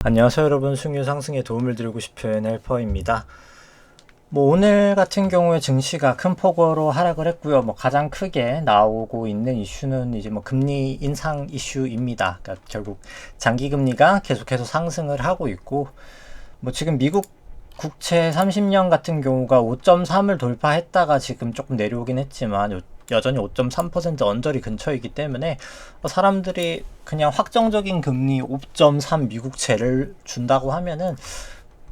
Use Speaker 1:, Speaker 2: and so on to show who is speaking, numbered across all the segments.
Speaker 1: 안녕하세요 여러분, 수익률 상승에 도움을 드리고 싶은 헬퍼입니다. 오늘 같은 경우에 증시가 큰 폭으로 하락을 했고요. 가장 크게 나오고 있는 이슈는 이제 금리 인상 이슈입니다. 그러니까 결국 장기 금리가 계속해서 상승을 하고 있고, 지금 미국 국채 30년 같은 경우가 5.3을 돌파했다가 지금 조금 내려오긴 했지만 여전히 5.3% 언저리 근처이기 때문에 사람들이 그냥 확정적인 금리 5.3 미국채를 준다고 하면은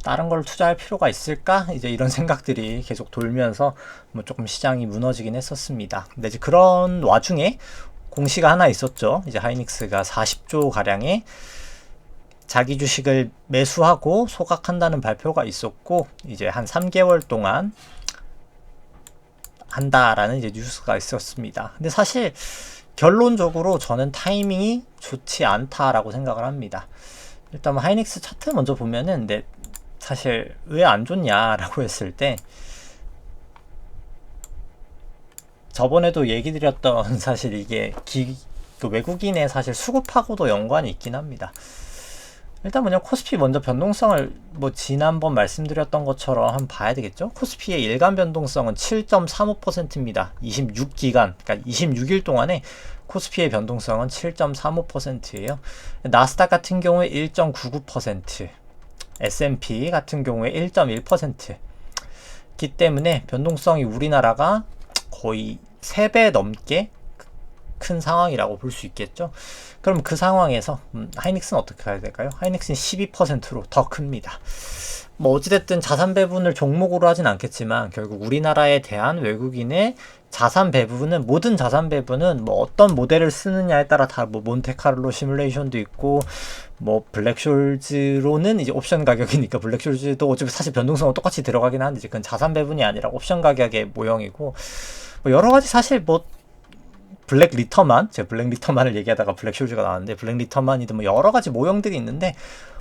Speaker 1: 다른 걸 투자할 필요가 있을까? 이제 이런 생각들이 계속 돌면서 조금 시장이 무너지긴 했었습니다. 근데 이제 그런 와중에 공시가 하나 있었죠. 이제 하이닉스가 40조 가량의 자기 주식을 매수하고 소각한다는 발표가 있었고, 이제 한 3개월 동안 한다라는 이제 뉴스가 있었습니다. 근데 사실 결론적으로 저는 타이밍이 좋지 않다라고 생각을 합니다. 일단 하이닉스 차트 먼저 보면은, 근데 사실 왜 안 좋냐라고 했을 때, 저번에도 얘기 드렸던 사실 이게 외국인의 사실 수급하고도 연관이 있긴 합니다. 일단 코스피 먼저 변동성을 지난번 말씀드렸던 것처럼 한번 봐야 되겠죠. 코스피의 일간 변동성은 7.35%입니다. 26기간, 그러니까 26일 동안에 코스피의 변동성은 7.35%예요. 나스닥 같은 경우에 1.99%, S&P 같은 경우에 1.1%기 때문에 변동성이 우리나라가 거의 3배 넘게 큰 상황이라고 볼 수 있겠죠. 그럼 그 상황에서 하이닉스는 어떻게 해야 될까요? 하이닉스는 12%로 더 큽니다. 어찌됐든 자산 배분을 종목으로 하진 않겠지만, 결국 우리나라에 대한 외국인의 자산 배분은, 모든 자산 배분은 어떤 모델을 쓰느냐에 따라 다 몬테카를로 시뮬레이션도 있고, 블랙숄즈로는 이제 옵션 가격이니까, 블랙숄즈도 어차피 사실 변동성은 똑같이 들어가긴 하는데 그건 자산 배분이 아니라 옵션 가격의 모형이고, 여러 가지 사실 블랙 리터만, 제가 블랙 리터만을 얘기하다가 블랙 숄즈가 나왔는데, 블랙 리터만이든 여러 가지 모형들이 있는데,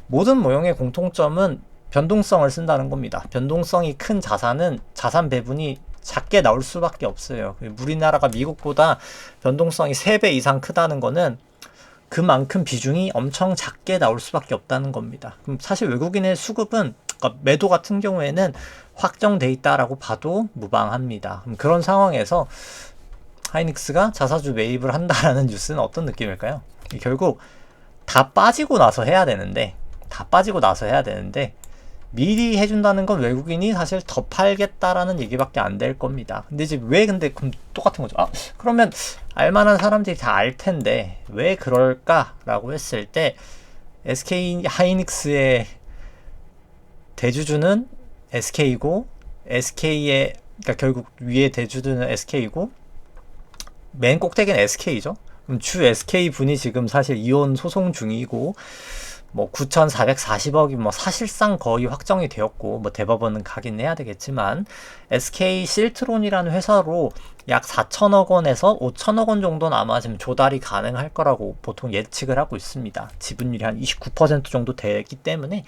Speaker 1: 모든 모형의 공통점은 변동성을 쓴다는 겁니다. 변동성이 큰 자산은 자산 배분이 작게 나올 수밖에 없어요. 우리나라가 미국보다 변동성이 3배 이상 크다는 거는 그만큼 비중이 엄청 작게 나올 수밖에 없다는 겁니다. 그럼 사실 외국인의 수급은, 그러니까 매도 같은 경우에는 확정돼 있다라고 봐도 무방합니다. 그런 상황에서 하이닉스가 자사주 매입을 한다라는 뉴스는 어떤 느낌일까요? 결국 다 빠지고 나서 해야 되는데 미리 해준다는 건 외국인이 사실 더 팔겠다라는 얘기밖에 안 될 겁니다. 근데 이제 그럼 똑같은 거죠. 그러면 알만한 사람들이 다 알 텐데 왜 그럴까라고 했을 때, SK 하이닉스의 대주주는 SK고, SK의, 그러니까 결국 위에 대주주는 SK고, 맨 꼭대기는 SK죠. 주 SK 분이 지금 사실 이혼 소송 중이고, 9,440억이 사실상 거의 확정이 되었고, 대법원은 가긴 해야 되겠지만, SK 실트론이라는 회사로 약 4천억 원에서 5천억 원 정도는 아마 지금 조달이 가능할 거라고 보통 예측을 하고 있습니다. 지분율이 한 29% 정도 되기 때문에,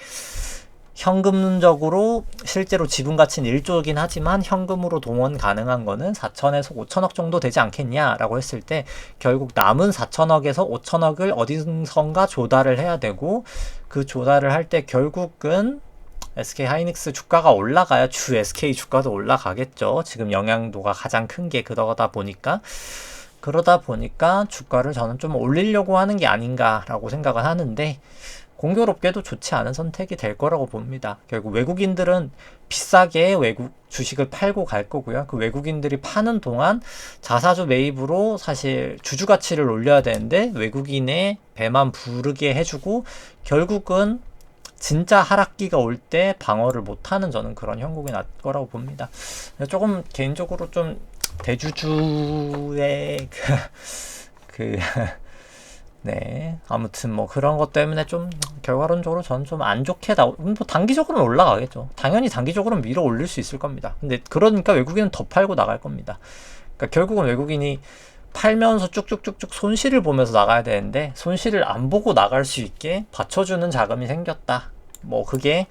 Speaker 1: 현금적으로 실제로 지분 가치는 1조이긴 하지만 현금으로 동원 가능한 거는 4천에서 5천억 정도 되지 않겠냐라고 했을 때, 결국 남은 4천억에서 5천억을 어디선가 조달을 해야 되고, 그 조달을 할 때 결국은 SK 하이닉스 주가가 올라가야 주 SK 주가도 올라가겠죠. 지금 영향도가 가장 큰 게 그러다 보니까 주가를 저는 좀 올리려고 하는 게 아닌가라고 생각을 하는데, 공교롭게도 좋지 않은 선택이 될 거라고 봅니다. 결국 외국인들은 비싸게 외국 주식을 팔고 갈 거고요. 그 외국인들이 파는 동안 자사주 매입으로 사실 주주 가치를 올려야 되는데, 외국인의 배만 부르게 해주고, 결국은 진짜 하락기가 올 때 방어를 못하는, 저는 그런 형국이 날 거라고 봅니다. 조금 개인적으로 좀 대주주의 네, 아무튼 그런 것 때문에 좀 결과론적으로 저는 좀 안 좋게 단기적으로는 올라가겠죠. 당연히 단기적으로는 밀어 올릴 수 있을 겁니다. 근데 그러니까 외국인은 더 팔고 나갈 겁니다. 그러니까 결국은 외국인이 팔면서 쭉쭉쭉쭉 손실을 보면서 나가야 되는데, 손실을 안 보고 나갈 수 있게 받쳐주는 자금이 생겼다. 그게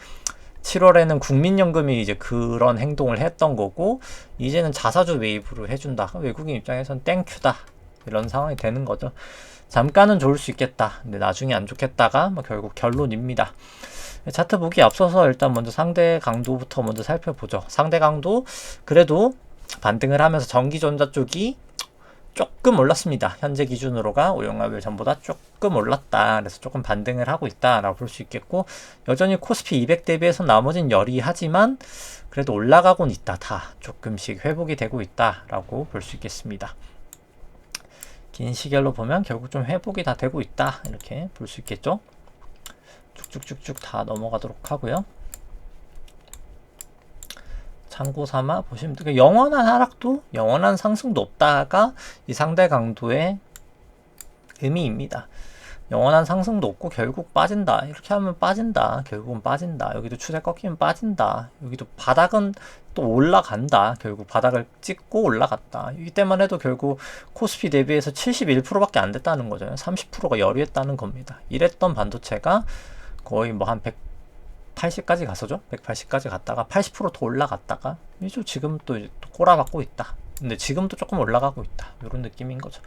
Speaker 1: 7월에는 국민연금이 이제 그런 행동을 했던 거고, 이제는 자사주 매입으로 해준다. 외국인 입장에선 땡큐다. 이런 상황이 되는 거죠. 잠깐은 좋을 수 있겠다. 근데 나중에 안 좋겠다가 뭐 결국 결론입니다. 차트 보기 앞서서 일단 먼저 상대 강도부터 먼저 살펴보죠. 상대 강도 그래도 반등을 하면서 전기전자 쪽이 조금 올랐습니다. 현재 기준으로가 오영합일 전보다 조금 올랐다. 그래서 조금 반등을 하고 있다라고 볼 수 있겠고, 여전히 코스피 200 대비해서 나머진 여리하지만 그래도 올라가곤 있다. 다 조금씩 회복이 되고 있다라고 볼 수 있겠습니다. 긴 시결로 보면 결국 좀 회복이 다 되고 있다. 이렇게 볼 수 있겠죠. 쭉쭉쭉쭉 다 넘어가도록 하고요. 참고 삼아 보시면 돼요. 영원한 하락도 영원한 상승도 없다가 이 상대 강도의 의미입니다. 영원한 상승도 없고 결국 빠진다. 이렇게 하면 빠진다. 결국은 빠진다. 여기도 추세 꺾이면 빠진다. 여기도 바닥은 또 올라간다. 결국 바닥을 찍고 올라갔다. 이때만 해도 결국 코스피 대비해서 71%밖에 안 됐다는 거죠. 30%가 여류했다는 겁니다. 이랬던 반도체가 거의 뭐 한 180까지 갔었죠. 180까지 갔다가 80% 더 올라갔다가 이제 지금 또 꼬라박고 있다. 근데 지금도 조금 올라가고 있다. 이런 느낌인 거죠.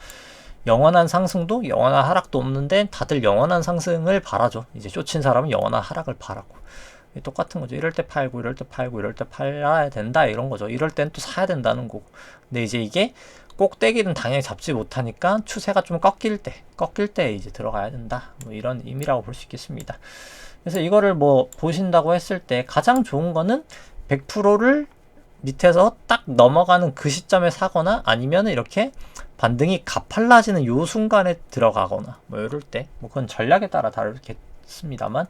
Speaker 1: 영원한 상승도 영원한 하락도 없는데 다들 영원한 상승을 바라죠. 이제 쫓친 사람은 영원한 하락을 바라고. 똑같은 거죠. 이럴 때 팔고 이럴 때 팔고 이럴 때 팔아야 된다 이런 거죠. 이럴 땐 또 사야 된다는 거고. 근데 이제 이게 꼭대기는 당연히 잡지 못하니까 추세가 좀 꺾일 때 이제 들어가야 된다. 뭐 이런 의미라고 볼 수 있겠습니다. 그래서 이거를 뭐 보신다고 했을 때 가장 좋은 거는 100%를 밑에서 딱 넘어가는 그 시점에 사거나 아니면 이렇게 반등이 가팔라지는 요 순간에 들어가거나 뭐 이럴 때 뭐 그건 전략에 따라 다르겠습니다만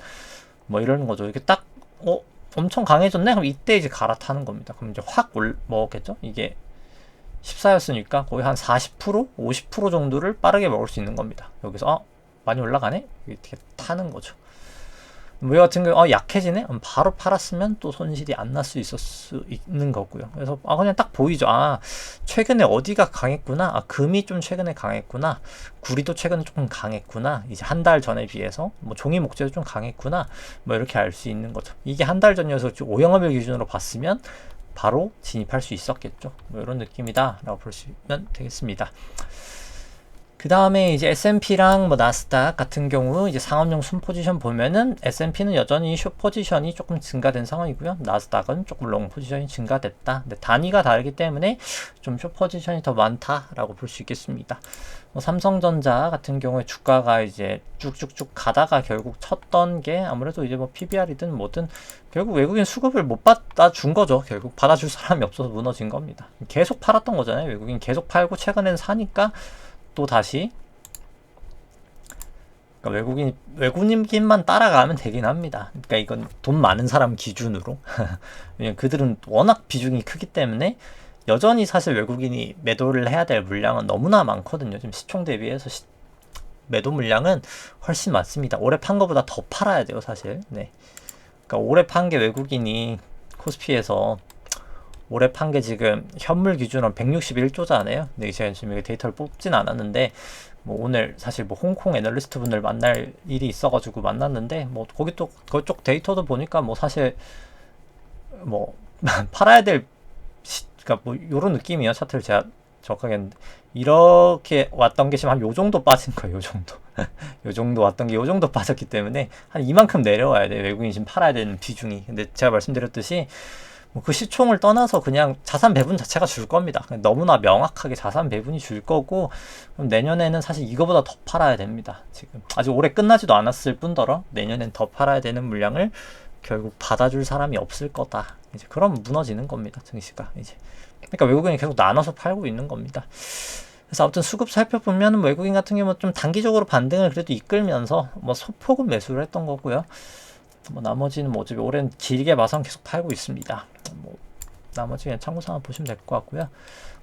Speaker 1: 뭐 이러는 거죠. 이렇게 딱 엄청 강해졌네? 그럼 이때 이제 갈아타는 겁니다. 그럼 이제 확 먹었겠죠? 이게 14였으니까 거의 한 40%? 50% 정도를 빠르게 먹을 수 있는 겁니다. 여기서 많이 올라가네? 이렇게 타는 거죠. 뭐 같은 경우 약해지네? 바로 팔았으면 또 손실이 안 날 수 있을 수 있는 거고요. 그래서 그냥 딱 보이죠. 최근에 어디가 강했구나. 금이 좀 최근에 강했구나. 구리도 최근에 조금 강했구나. 이제 한 달 전에 비해서 뭐 종이 목재도 좀 강했구나. 뭐 이렇게 알 수 있는 거죠. 이게 한 달 전이어서 5영업일 기준으로 봤으면 바로 진입할 수 있었겠죠. 뭐 이런 느낌이다 라고 보시면 되겠습니다. 그 다음에 이제 S&P랑 뭐 나스닥 같은 경우 이제 상업용 순 포지션 보면은 S&P는 여전히 숏 포지션이 조금 증가된 상황이고요. 나스닥은 조금 롱 포지션이 증가됐다. 근데 단위가 다르기 때문에 좀 숏 포지션이 더 많다라고 볼 수 있겠습니다. 뭐 삼성전자 같은 경우에 주가가 이제 쭉쭉쭉 가다가 결국 쳤던 게 아무래도 이제 뭐 PBR이든 뭐든 결국 외국인 수급을 못 받아준 거죠. 결국 받아줄 사람이 없어서 무너진 겁니다. 계속 팔았던 거잖아요. 외국인 계속 팔고 최근엔 사니까 또 다시 그러니까 외국인만 따라가면 되긴 합니다. 그러니까 이건 돈 많은 사람 기준으로 왜냐면 그들은 워낙 비중이 크기 때문에 여전히 사실 외국인이 매도를 해야 될 물량은 너무나 많거든요. 지금 시총 대비해서 매도 물량은 훨씬 많습니다. 올해 판 거보다 더 팔아야 돼요, 사실. 네. 그러니까 올해 판 게 외국인이 코스피에서 올해 판 게 지금 현물 기준으로 161조잖아요. 근데 제가 지금 데이터를 뽑진 않았는데 뭐 오늘 사실 뭐 홍콩 애널리스트 분들 만날 일이 있어가지고 만났는데 뭐 거기 또 그쪽 데이터도 보니까 뭐 사실 뭐 팔아야 될 그러니까 뭐 요런 느낌이에요. 차트를 제가 정확하게 했는데 이렇게 왔던 게 지금 한 요 정도 빠진 거예요. 요 정도 요 정도 왔던 게 요 정도 빠졌기 때문에 한 이만큼 내려와야 돼. 외국인이 지금 팔아야 되는 비중이. 근데 제가 말씀드렸듯이 뭐 그 시총을 떠나서 그냥 자산 배분 자체가 줄 겁니다. 너무나 명확하게 자산 배분이 줄 거고 그럼 내년에는 사실 이거보다 더 팔아야 됩니다. 지금 아직 올해 끝나지도 않았을 뿐더러 내년엔 더 팔아야 되는 물량을 결국 받아줄 사람이 없을 거다. 이제 그럼 무너지는 겁니다. 증시가 이제. 그러니까 외국인이 계속 나눠서 팔고 있는 겁니다. 그래서 아무튼 수급 살펴보면 외국인 같은 경우는 좀 단기적으로 반등을 그래도 이끌면서 뭐 소폭은 매수를 했던 거고요. 뭐 나머지는 뭐 어차피 올해는 길게 봐서 계속 팔고 있습니다. 뭐 나머지 그냥 참고 삼아 보시면 될 것 같고요.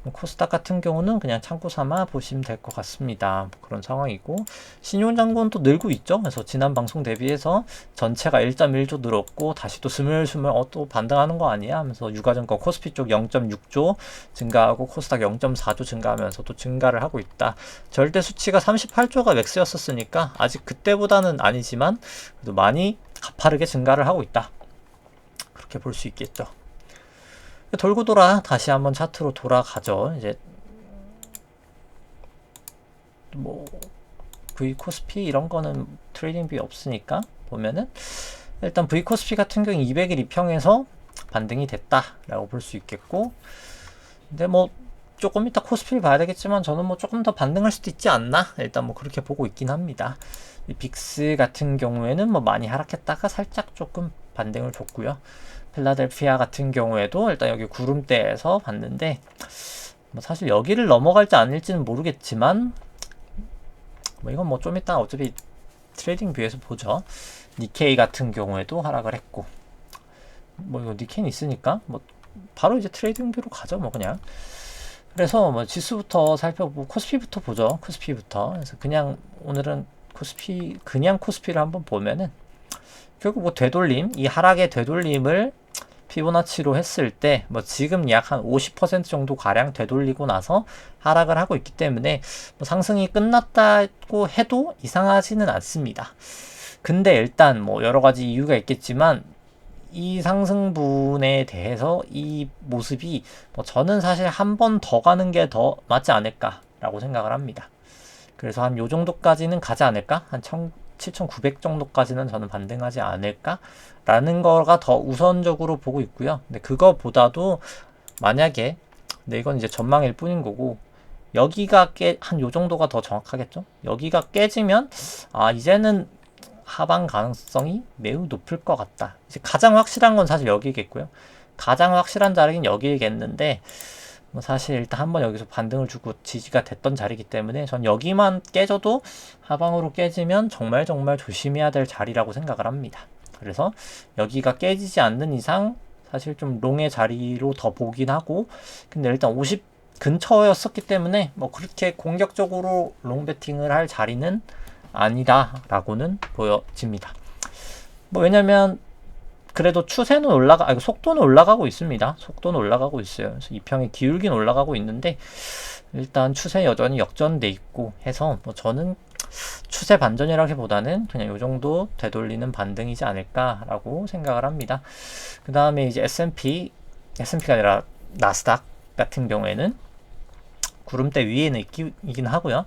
Speaker 1: 뭐 코스닥 같은 경우는 그냥 참고 삼아 보시면 될 것 같습니다. 뭐 그런 상황이고 신용장고는 또 늘고 있죠. 그래서 지난 방송 대비해서 전체가 1.1조 늘었고 다시 또 스물스물 또 반등하는 거 아니야 하면서 유가증권 코스피 쪽 0.6조 증가하고 코스닥 0.4조 증가하면서 또 증가를 하고 있다. 절대 수치가 38조가 맥스였었으니까 아직 그때보다는 아니지만 그래도 많이 가파르게 증가를 하고 있다. 그렇게 볼 수 있겠죠. 돌고 돌아 다시 한번 차트로 돌아가죠. 이제 뭐 V 코스피 이런 거는 트레이딩 뷰 없으니까 보면은 일단 V 코스피 같은 경우 200일 이평에서 반등이 됐다라고 볼 수 있겠고, 근데 뭐 조금 이따 코스피를 봐야 되겠지만 저는 뭐 조금 더 반등할 수도 있지 않나, 일단 뭐 그렇게 보고 있긴 합니다. 이 빅스 같은 경우에는 뭐 많이 하락했다가 살짝 조금 반등을 줬고요. 필라델피아 같은 경우에도 일단 여기 구름대에서 봤는데 뭐 사실 여기를 넘어갈지 아닐지는 모르겠지만 뭐 이건 뭐 좀 이따 어차피 트레이딩 뷰에서 보죠. 니케이 같은 경우에도 하락을 했고, 뭐 이거 니케이는 있으니까 뭐 바로 이제 트레이딩 뷰로 가죠 뭐 그냥. 그래서 뭐 지수부터 살펴보고 코스피부터 보죠. 코스피부터. 그래서 그냥 오늘은 코스피, 그냥 코스피를 한번 보면은 결국 뭐 되돌림, 이 하락의 되돌림을 피보나치로 했을 때 뭐 지금 약 한 50% 정도 가량 되돌리고 나서 하락을 하고 있기 때문에 뭐 상승이 끝났다고 해도 이상하지는 않습니다. 근데 일단 뭐 여러 가지 이유가 있겠지만 이 상승분에 대해서 이 모습이 뭐 저는 사실 한 번 더 가는 게 더 맞지 않을까라고 생각을 합니다. 그래서 한 요 정도까지는 가지 않을까? 한 7,900 정도까지는 저는 반등하지 않을까? 라는 거가 더 우선적으로 보고 있고요. 근데 그거보다도 만약에, 근데 이건 이제 전망일 뿐인 거고, 여기가 한 요 정도가 더 정확하겠죠? 여기가 깨지면, 아, 이제는 하방 가능성이 매우 높을 것 같다. 이제 가장 확실한 건 사실 여기겠고요. 가장 확실한 자리는 여기겠는데, 뭐 사실 일단 한번 여기서 반등을 주고 지지가 됐던 자리이기 때문에 전 여기만 깨져도 하방으로 깨지면 정말 조심해야 될 자리라고 생각을 합니다. 그래서 여기가 깨지지 않는 이상 사실 좀 롱의 자리로 더 보긴 하고, 근데 일단 50 근처였었기 때문에 뭐 그렇게 공격적으로 롱 베팅을 할 자리는 아니다 라고는 보여집니다. 뭐 왜냐면 그래도 추세는 속도는 올라가고 있습니다. 속도는 올라가고 있어요. 그래서 이평의 기울기는 올라가고 있는데 일단 추세 여전히 역전돼 있고 해서 뭐 저는 추세 반전이라기보다는 그냥 요 정도 되돌리는 반등이지 않을까라고 생각을 합니다. 그 다음에 이제 S&P가 아니라 나스닥 같은 경우에는 구름대 위에는 있긴 하고요.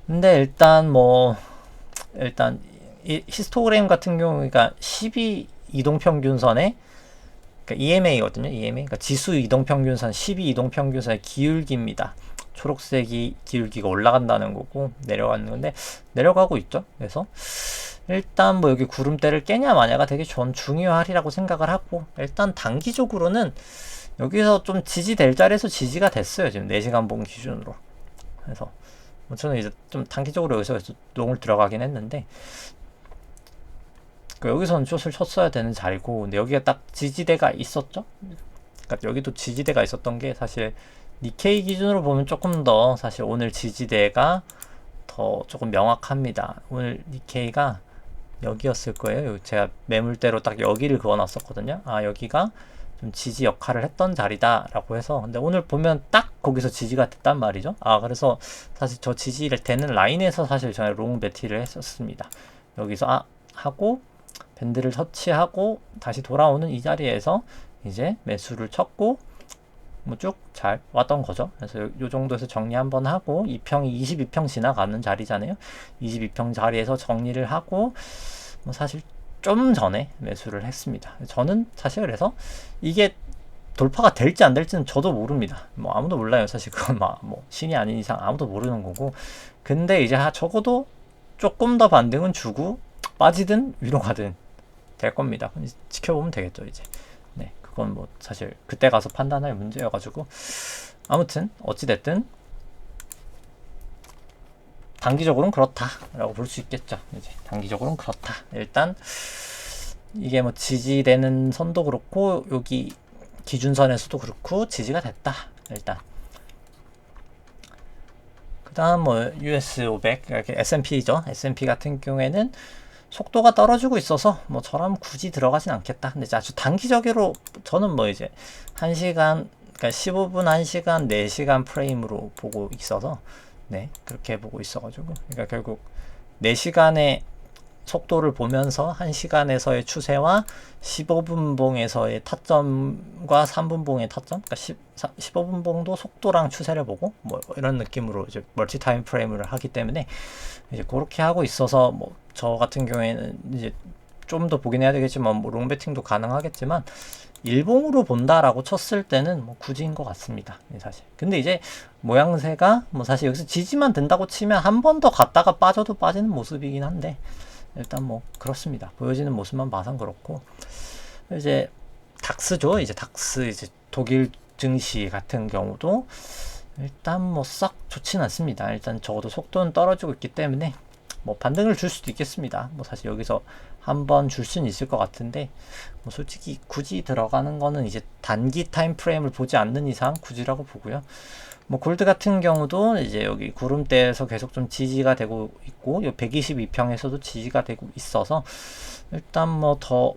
Speaker 1: 근데 일단 이 히스토그램 같은 경우가 12 이동평균선에, 그러니까 EMA거든요. EMA. 그러니까 지수 이동평균선 12 이동평균선의 기울기입니다. 초록색이 기울기가 올라간다는 거고 내려가는 건데 내려가고 있죠. 그래서 일단 뭐 여기 구름대를 깨냐 마냐가 되게 중요하리라고 생각을 하고, 일단 단기적으로는 여기서 좀 지지될 자리에서 지지가 됐어요. 지금 4시간 봉 기준으로. 그래서 저는 이제 좀 단기적으로 여기서 롱을 들어가긴 했는데, 여기서는 숏을 쳤어야 되는 자리고, 근데 여기가 딱 지지대가 있었죠? 그러니까 여기도 지지대가 있었던 게 사실 니케이 기준으로 보면 조금 더 사실 오늘 지지대가 더 조금 명확합니다. 오늘 니케이가 여기였을 거예요. 제가 매물대로 딱 여기를 그어놨었거든요. 아, 여기가 좀 지지 역할을 했던 자리다 라고 해서, 근데 오늘 보면 딱 거기서 지지가 됐단 말이죠. 아, 그래서 사실 저 지지를 되는 라인에서 사실 저는 롱 베티를 했었습니다. 여기서 하고 밴드를 터치하고 다시 돌아오는 이 자리에서 이제 매수를 쳤고 뭐 쭉 잘 왔던 거죠. 그래서 요 정도에서 정리 한번 하고, 2평이 22평 지나가는 자리잖아요. 22평 자리에서 정리를 하고 뭐 사실 좀 전에 매수를 했습니다. 저는 사실 그래서 이게 돌파가 될지 안 될지는 저도 모릅니다. 뭐 아무도 몰라요. 사실 그건 뭐 신이 아닌 이상 아무도 모르는 거고. 근데 이제 적어도 조금 더 반등은 주고 빠지든 위로 가든 될 겁니다. 지켜보면 되겠죠, 이제. 네, 그건 뭐 사실 그때 가서 판단할 문제여가지고, 아무튼 어찌됐든 단기적으로는 그렇다라고 볼 수 있겠죠. 이제 단기적으로는 그렇다. 일단 이게 뭐 지지되는 선도 그렇고 여기 기준선에서도 그렇고 지지가 됐다. 일단 그 다음 뭐 US 500 이렇게 S&P죠. S&P 같은 경우에는 속도가 떨어지고 있어서 뭐 저라면 굳이 들어가진 않겠다. 근데 아주 단기적으로 저는 뭐 이제 1시간, 그러니까 15분, 1시간, 4시간 프레임으로 보고 있어서, 네, 그렇게 보고 있어가지고, 그러니까 결국 4시간에 속도를 보면서 1시간에서의 추세와 15분봉에서의 타점과 3분봉의 타점, 그러니까 15분봉도 속도랑 추세를 보고 뭐 이런 느낌으로 이제 멀티 타임 프레임을 하기 때문에 이제 그렇게 하고 있어서 뭐 저 같은 경우에는 이제 좀 더 보긴 해야 되겠지만 뭐 롱배팅도 가능하겠지만 일봉으로 본다라고 쳤을 때는 뭐 굳이인 것 같습니다. 사실. 근데 이제 모양새가 뭐 사실 여기서 지지만 된다고 치면 한 번 더 갔다가 빠져도 빠지는 모습이긴 한데 일단 뭐 그렇습니다. 보여지는 모습만 봐선 그렇고 이제 닥스죠. 이제 닥스 이제 독일 증시 같은 경우도 일단 뭐 썩 좋진 않습니다. 일단 적어도 속도는 떨어지고 있기 때문에 뭐 반등을 줄 수도 있겠습니다. 뭐 사실 여기서 한번 줄 수는 있을 것 같은데 뭐 솔직히 굳이 들어가는 거는 이제 단기 타임 프레임을 보지 않는 이상 굳이라고 보고요. 뭐 골드 같은 경우도 이제 여기 구름대에서 계속 좀 지지가 되고 있고 요 122평에서도 지지가 되고 있어서 일단 뭐 더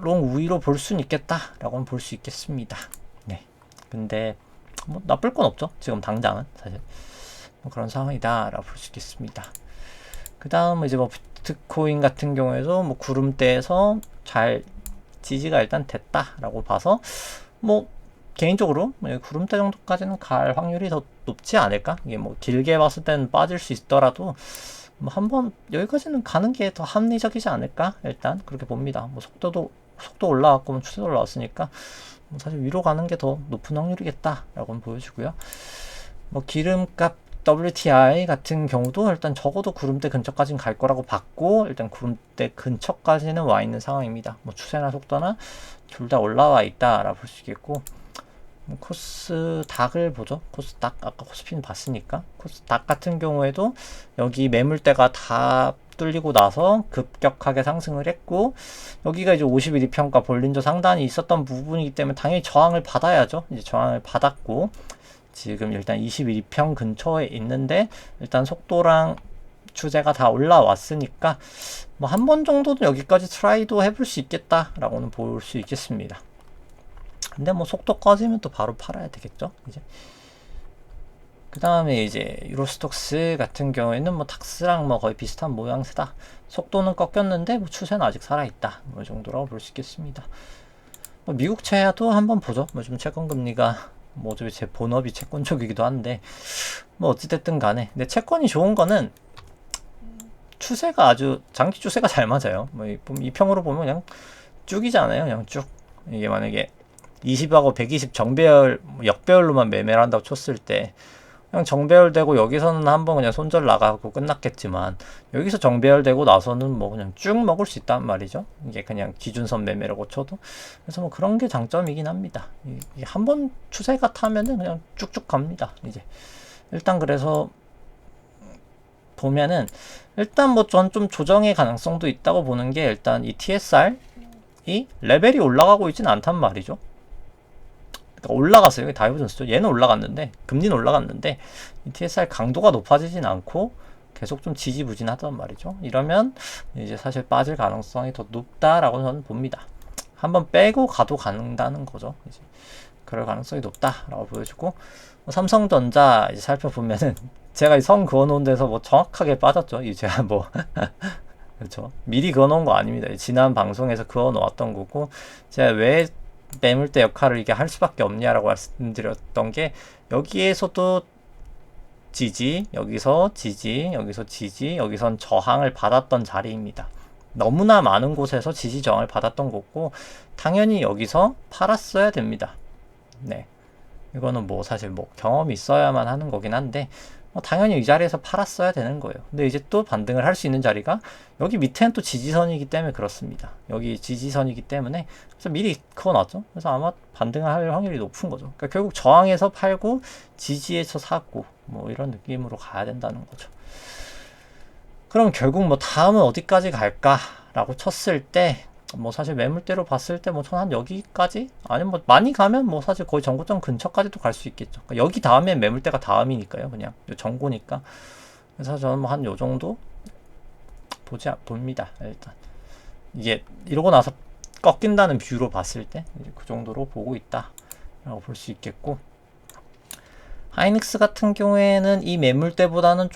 Speaker 1: 롱 우위로 볼 수는 있겠다라고는 볼 수 있겠습니다. 네. 근데 뭐 나쁠 건 없죠. 지금 당장은 사실 뭐 그런 상황이다라고 볼 수 있겠습니다. 그 다음 이제 뭐 비트코인 같은 경우에도 뭐 구름대에서 잘 지지가 일단 됐다라고 봐서 뭐 개인적으로 구름대 정도까지는 갈 확률이 더 높지 않을까? 이게 뭐 길게 봤을 때는 빠질 수 있더라도 뭐 한번 여기까지는 가는 게 더 합리적이지 않을까? 일단 그렇게 봅니다. 뭐 속도 올라왔고 뭐 추세도 올라왔으니까 뭐 사실 위로 가는 게 더 높은 확률이겠다라고는 보여주고요. 뭐 기름값 WTI 같은 경우도 일단 적어도 구름대 근처까지는 갈 거라고 봤고 일단 구름대 근처까지는 와 있는 상황입니다. 뭐 추세나 속도나 둘 다 올라와 있다라고 볼 수 있겠고 코스닥을 보죠. 코스닥 아까 코스피는 봤으니까 코스닥 같은 경우에도 여기 매물대가 다 뚫리고 나서 급격하게 상승을 했고 여기가 이제 51 이평가 볼린저 상단이 있었던 부분이기 때문에 당연히 저항을 받아야죠. 이제 저항을 받았고 지금 일단 21평 근처에 있는데 일단 속도랑 추세가 다 올라왔으니까 뭐 한 번 정도는 여기까지 트라이도 해볼 수 있겠다라고는 볼 수 있겠습니다. 근데 뭐 속도 꺼지면 또 바로 팔아야 되겠죠. 이제 그 다음에 이제 유로스톡스 같은 경우에는 뭐 닥스랑 뭐 거의 비슷한 모양새다. 속도는 꺾였는데 뭐 추세는 아직 살아있다. 뭐 이 정도라고 볼 수 있겠습니다. 뭐 미국 채도 한번 보죠. 뭐 좀 채권 금리가 뭐 어차피 제 본업이 채권 쪽이기도 한데 뭐 어찌됐든 간에 근데 채권이 좋은 거는 추세가 아주 장기 추세가 잘 맞아요. 뭐 이 평으로 보면 그냥 쭉이잖아요. 그냥 쭉 이게 만약에 20하고 120 정배열 역배열로만 매매를 한다고 쳤을 때 그냥 정배열되고 여기서는 한번 그냥 손절 나가고 끝났겠지만 여기서 정배열되고 나서는 뭐 그냥 쭉 먹을 수 있단 말이죠. 이게 그냥 기준선 매매라고 쳐도 그래서 뭐 그런 게 장점이긴 합니다. 한번 추세가 타면은 그냥 쭉쭉 갑니다. 이제 일단 그래서 보면은 일단 뭐 전 좀 조정의 가능성도 있다고 보는 게 일단 이 TSR이 레벨이 올라가고 있진 않단 말이죠. 그러니까 올라갔어요. 여기 다이버전스죠. 얘는 올라갔는데 금리는 올라갔는데 이 TSR 강도가 높아지진 않고 계속 좀 지지부진하단 말이죠. 이러면 이제 사실 빠질 가능성이 더 높다라고 저는 봅니다. 한번 빼고 가도 가능하다는 거죠. 이제 그럴 가능성이 높다라고 보여주고 뭐 삼성전자 이제 살펴보면은 제가 선 그어놓은 데서 뭐 정확하게 빠졌죠. 이제 뭐 그렇죠. 미리 그어놓은 거 아닙니다. 지난 방송에서 그어놓았던 거고 제가 왜 매물대 역할을 이게 할 수밖에 없냐라고 말씀드렸던 게 여기에서도 지지, 여기서 지지, 여기서 지지, 여기선 저항을 받았던 자리입니다. 너무나 많은 곳에서 지지 저항을 받았던 거고 당연히 여기서 팔았어야 됩니다. 네, 이거는 뭐 사실 뭐 경험이 있어야만 하는 거긴 한데 당연히 이 자리에서 팔았어야 되는 거예요. 근데 이제 또 반등을 할 수 있는 자리가 여기 밑에는 또 지지선이기 때문에 그렇습니다. 여기 지지선이기 때문에 그래서 미리 그어놨죠. 그래서 아마 반등을 할 확률이 높은 거죠. 그러니까 결국 저항에서 팔고 지지에서 사고 뭐 이런 느낌으로 가야 된다는 거죠. 그럼 결국 뭐 다음은 어디까지 갈까라고 쳤을 때 뭐 사실 매물대로 봤을 때 뭐 전 한 여기까지 아니면 뭐 많이 가면 뭐 사실 거의 전고점 근처까지도 갈 수 있겠죠. 그러니까 여기 다음엔 매물대가 다음이니까요. 그냥 전고니까. 그래서 저는 뭐 한 요 정도 봅니다. 일단 이게 이러고 나서 꺾인다는 뷰로 봤을 때 그 정도로 보고 있다라고 볼 수 있겠고 하이닉스 같은 경우에는 이 매물대보다는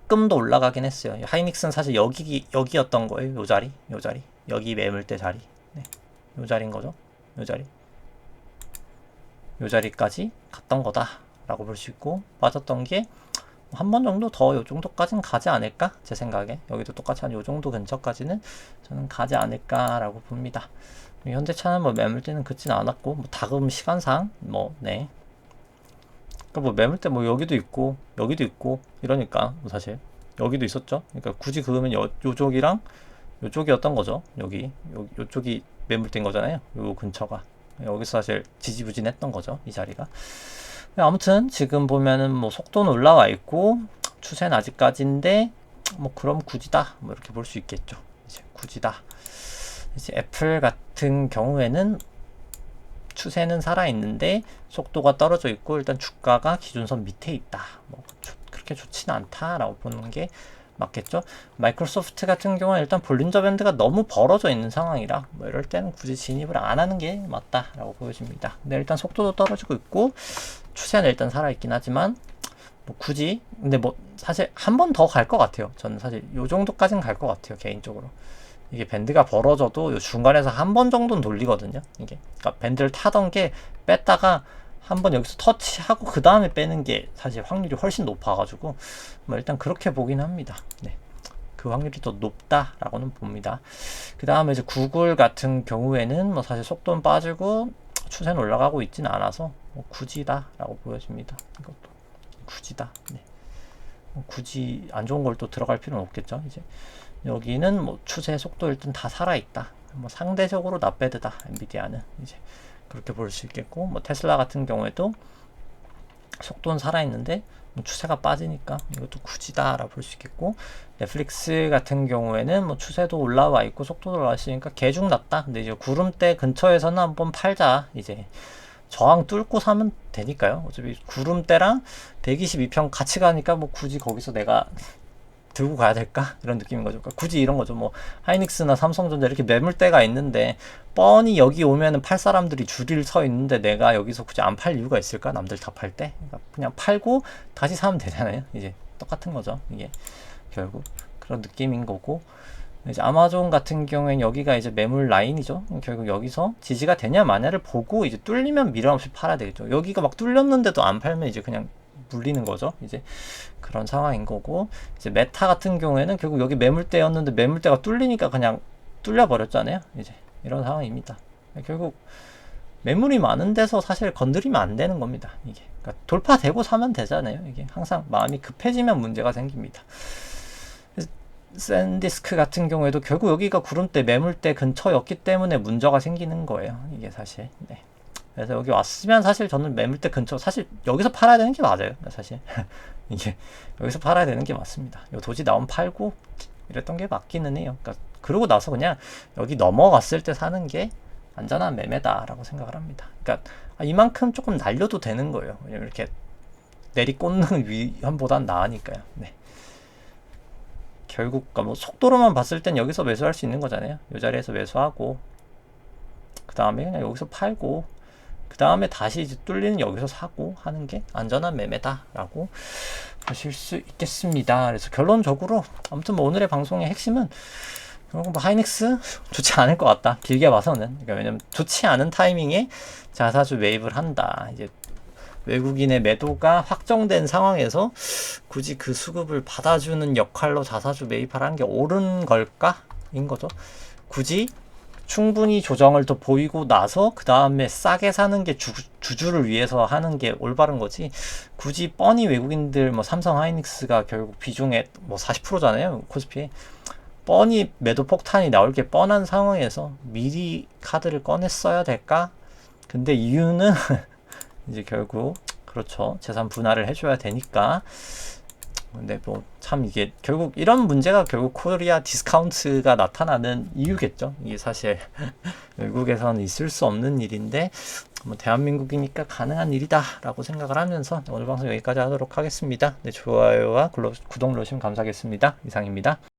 Speaker 1: 조금 더 올라가긴 했어요. 하이닉스는 사실 여기였던 거예요. 요 자리, 여기 매물대 자리, 네, 요 자리인 거죠. 요 자리, 요 자리까지 갔던 거다라고 볼 수 있고, 빠졌던 게 한 번 정도 더 요 정도까지는 가지 않을까? 제 생각에 여기도 똑같이 한 요 정도 근처까지는 저는 가지 않을까라고 봅니다. 현대차는 뭐 매물대는 긋진 않았고, 뭐 다금 시간상 네. 그러니까 뭐 매물대 뭐 여기도 있고 이러니까 뭐 사실 여기도 있었죠. 그러니까 굳이 그으면 요쪽이랑 요쪽이었던 거죠. 요쪽이 매물대인 거잖아요. 요 근처가 여기서 사실 지지부진했던 거죠. 이 자리가. 아무튼 지금 보면은 뭐 속도는 올라와 있고 추세는 아직까지인데 뭐 그럼 굳이다 뭐 이렇게 볼 수 있겠죠. 이제 굳이다. 이제 애플 같은 경우에는 추세는 살아있는데 속도가 떨어져 있고 일단 주가가 기준선 밑에 있다. 뭐 그렇게 좋지는 않다라고 보는 게 맞겠죠. 마이크로소프트 같은 경우는 일단 볼린저 밴드가 너무 벌어져 있는 상황이라 뭐 이럴 때는 굳이 진입을 안 하는 게 맞다라고 보여집니다. 근데 일단 속도도 떨어지고 있고 추세는 일단 살아있긴 하지만 뭐 굳이 근데 뭐 사실 한 번 더 갈 것 같아요. 저는 사실 요 정도까지는 갈 것 같아요. 개인적으로. 이게 밴드가 벌어져도 요 중간에서 한 번 정도는 돌리거든요. 이게 그러니까 밴드를 타던 게 뺐다가 한번 여기서 터치하고 그 다음에 빼는 게 사실 확률이 훨씬 높아가지고 뭐 일단 그렇게 보긴 합니다. 네. 그 확률이 더 높다라고는 봅니다. 그 다음에 이제 구글 같은 경우에는 뭐 사실 속도는 빠지고 추세는 올라가고 있진 않아서 뭐 굳이다라고 보여집니다. 이것도 굳이다. 네. 뭐 굳이 안 좋은 걸 또 들어갈 필요는 없겠죠. 이제 여기는 뭐 추세 속도 일단 다 살아있다. 뭐 상대적으로 나배드다. 엔비디아는 이제 그렇게 볼 수 있겠고, 뭐 테슬라 같은 경우에도 속도는 살아있는데 뭐 추세가 빠지니까 이것도 굳이다라고 볼 수 있겠고, 넷플릭스 같은 경우에는 뭐 추세도 올라와 있고 속도도 올라와 있으니까 개중 났다. 근데 이제 구름대 근처에서는 한번 팔자. 이제 저항 뚫고 사면 되니까요. 어차피 구름대랑 122평 같이 가니까 뭐 굳이 거기서 내가 들고 가야 될까? 이런 느낌인 거죠. 그러니까 굳이 이런 거죠. 뭐 하이닉스나 삼성전자 이렇게 매물대가 있는데 뻔히 여기 오면은 팔 사람들이 줄을 서 있는데 내가 여기서 굳이 안 팔 이유가 있을까? 남들 다 팔 때? 그러니까 그냥 팔고 다시 사면 되잖아요. 이제 똑같은 거죠. 이게 결국 그런 느낌인 거고, 이제 아마존 같은 경우에는 여기가 이제 매물 라인이죠. 결국 여기서 지지가 되냐 마냐를 보고 이제 뚫리면 미련 없이 팔아야 되겠죠. 여기가 막 뚫렸는데도 안 팔면 이제 그냥 물리는 거죠. 이제 그런 상황인 거고, 이제 메타 같은 경우에는 결국 여기 매물대였는데 매물대가 뚫리니까 그냥 뚫려 버렸잖아요. 이제 이런 상황입니다. 결국 매물이 많은 데서 사실 건드리면 안 되는 겁니다. 이게 그러니까 돌파되고 사면 되잖아요. 이게 항상 마음이 급해지면 문제가 생깁니다. 샌디스크 같은 경우에도 결국 여기가 구름대 매물대 근처였기 때문에 문제가 생기는 거예요. 이게 사실. 네. 그래서 여기 왔으면 사실 저는 매물대 근처 사실 여기서 팔아야 되는 게 맞아요. 사실 이게 여기서 팔아야 되는 게 맞습니다. 요 도지 나오면 팔고 이랬던 게 맞기는 해요. 그러니까 그러고 나서 그냥 여기 넘어갔을 때 사는 게 안전한 매매다라고 생각을 합니다. 그러니까 이만큼 조금 날려도 되는 거예요. 왜냐면 이렇게 내리꽂는 위험보단 나으니까요. 네. 결국 뭐 속도로만 봤을 땐 여기서 매수할 수 있는 거잖아요. 이 자리에서 매수하고 그 다음에 그냥 여기서 팔고 그 다음에 다시 이제 뚫리는 여기서 사고 하는 게 안전한 매매다라고 보실 수 있겠습니다. 그래서 결론적으로 아무튼 뭐 오늘의 방송의 핵심은 결국 뭐 하이닉스 좋지 않을 것 같다. 길게 봐서는. 그러니까 왜냐면 좋지 않은 타이밍에 자사주 매입을 한다. 이제 외국인의 매도가 확정된 상황에서 굳이 그 수급을 받아주는 역할로 자사주 매입하라는 게 옳은 걸까? 인 거죠. 굳이 충분히 조정을 더 보이고 나서 그 다음에 싸게 사는 게 주주를 위해서 하는 게 올바른 거지. 굳이 뻔히 외국인들 뭐 삼성 하이닉스가 결국 비중의 뭐 40%잖아요. 코스피에. 뻔히 매도 폭탄이 나올 게 뻔한 상황에서 미리 카드를 꺼냈어야 될까? 근데 이유는 이제 결국 그렇죠. 재산 분할을 해줘야 되니까. 근데 뭐 참 이게 결국 이런 문제가 결국 코리아 디스카운트가 나타나는 이유겠죠. 이게 사실 외국에서는 있을 수 없는 일인데 뭐 대한민국이니까 가능한 일이다라고 생각을 하면서 오늘 방송 여기까지 하도록 하겠습니다. 네, 좋아요와 구독 누르시면 감사하겠습니다. 이상입니다.